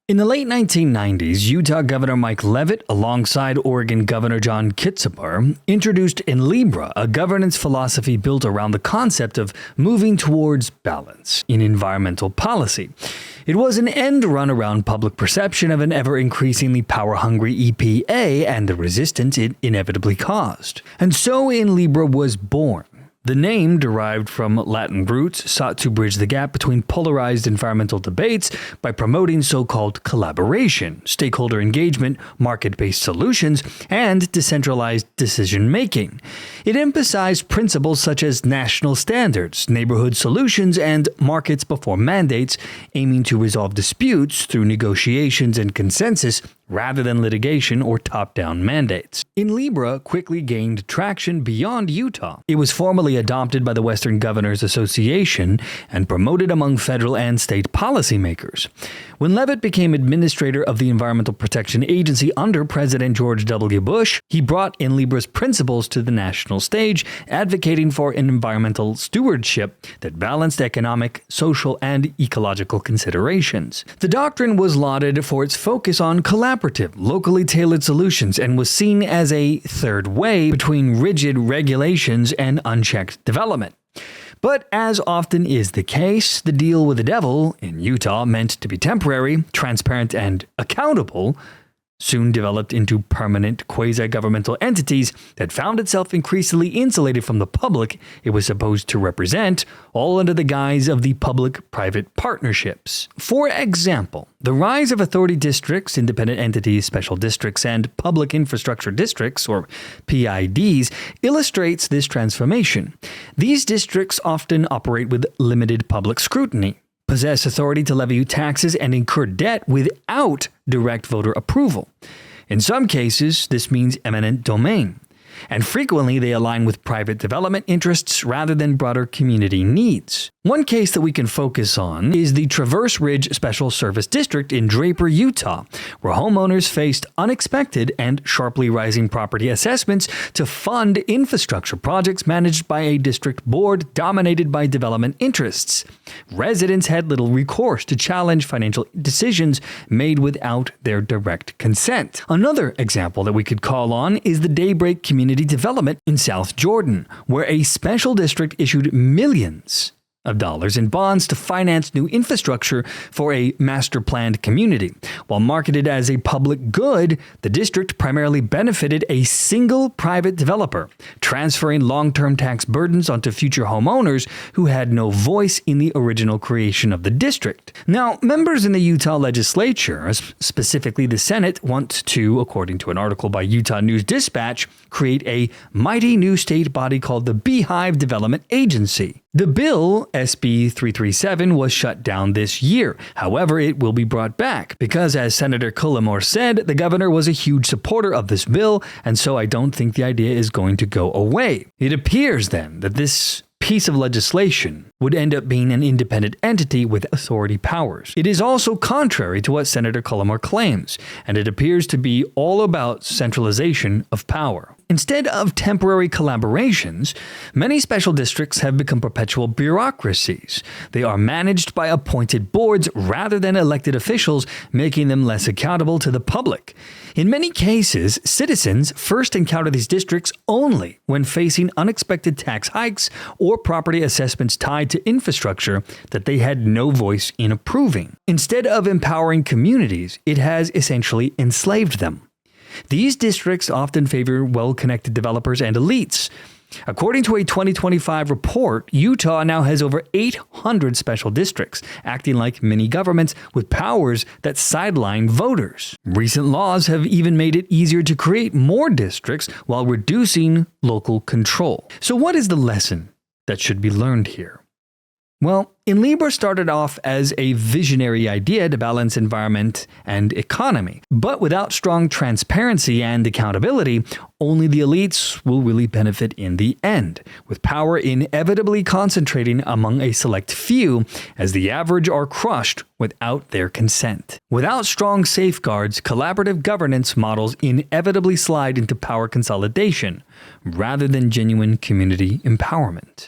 In the late 1990s, Utah Governor Mike Leavitt, alongside Oregon Governor John Kitzhaber, introduced Enlibra, a governance philosophy built around the concept of moving towards balance in environmental policy. It was an end run around public perception of an ever-increasingly power-hungry EPA and the resistance it inevitably caused. And so Enlibra was born. The name, derived from Latin roots, sought to bridge the gap between polarized environmental debates by promoting so-called collaboration, stakeholder engagement, market-based solutions, and decentralized decision-making. It emphasized principles such as national standards, neighborhood solutions, and markets before mandates, aiming to resolve disputes through negotiations and consensus rather than litigation or top-down mandates. Enlibra quickly gained traction beyond Utah. It was formally adopted by the Western Governors Association and promoted among federal and state policymakers. When Leavitt became administrator of the Environmental Protection Agency under President George W. Bush, he brought Enlibra's principles to the national stage, advocating for an environmental stewardship that balanced economic, social, and ecological considerations. The doctrine was lauded for its focus on collaborative, locally tailored solutions and was seen as a third way between rigid regulations and unchecked development. But as often is the case, the deal with the devil, in Utah meant to be temporary, transparent, and accountable, soon developed into permanent quasi-governmental entities that found itself increasingly insulated from the public it was supposed to represent, all under the guise of the public-private partnerships. For example, the rise of authority districts, independent entities, special districts, and public infrastructure districts, or PIDs, illustrates this transformation. These districts often operate with limited public scrutiny, possess authority to levy taxes, and incur debt without direct voter approval. In some cases, this means eminent domain, and frequently they align with private development interests rather than broader community needs. One case that we can focus on is the Traverse Ridge Special Service District in Draper, Utah, where homeowners faced unexpected and sharply rising property assessments to fund infrastructure projects managed by a district board dominated by development interests. Residents had little recourse to challenge financial decisions made without their direct consent. Another example that we could call on is the Daybreak Community Development in South Jordan, where a special district issued millions of dollars in bonds to finance new infrastructure for a master-planned community. While marketed as a public good, the district primarily benefited a single private developer, transferring long-term tax burdens onto future homeowners who had no voice in the original creation of the district. Now, members in the Utah legislature, specifically the Senate, want to, according to an article by Utah News Dispatch, create a mighty new state body called the Beehive Development Agency. The bill, SB 337, was shut down this year. However, it will be brought back because, as Senator Cullimore said, the governor was a huge supporter of this bill, and so I don't think the idea is going to go away. It appears, then, that this piece of legislation would end up being an independent entity with authority powers. It is also contrary to what Senator Cullimore claims, and it appears to be all about centralization of power. Instead of temporary collaborations, many special districts have become perpetual bureaucracies. They are managed by appointed boards rather than elected officials, making them less accountable to the public. In many cases, citizens first encounter these districts only when facing unexpected tax hikes or property assessments tied to infrastructure that they had no voice in approving. Instead of empowering communities, it has essentially enslaved them. These districts often favor well-connected developers and elites. According to a 2025 report, Utah now has over 800 special districts, acting like mini governments with powers that sideline voters. Recent laws have even made it easier to create more districts while reducing local control. So what is the lesson that should be learned here? Well, Enlibra started off as a visionary idea to balance environment and economy. But without strong transparency and accountability, only the elites will really benefit in the end, with power inevitably concentrating among a select few as the average are crushed without their consent. Without strong safeguards, collaborative governance models inevitably slide into power consolidation rather than genuine community empowerment.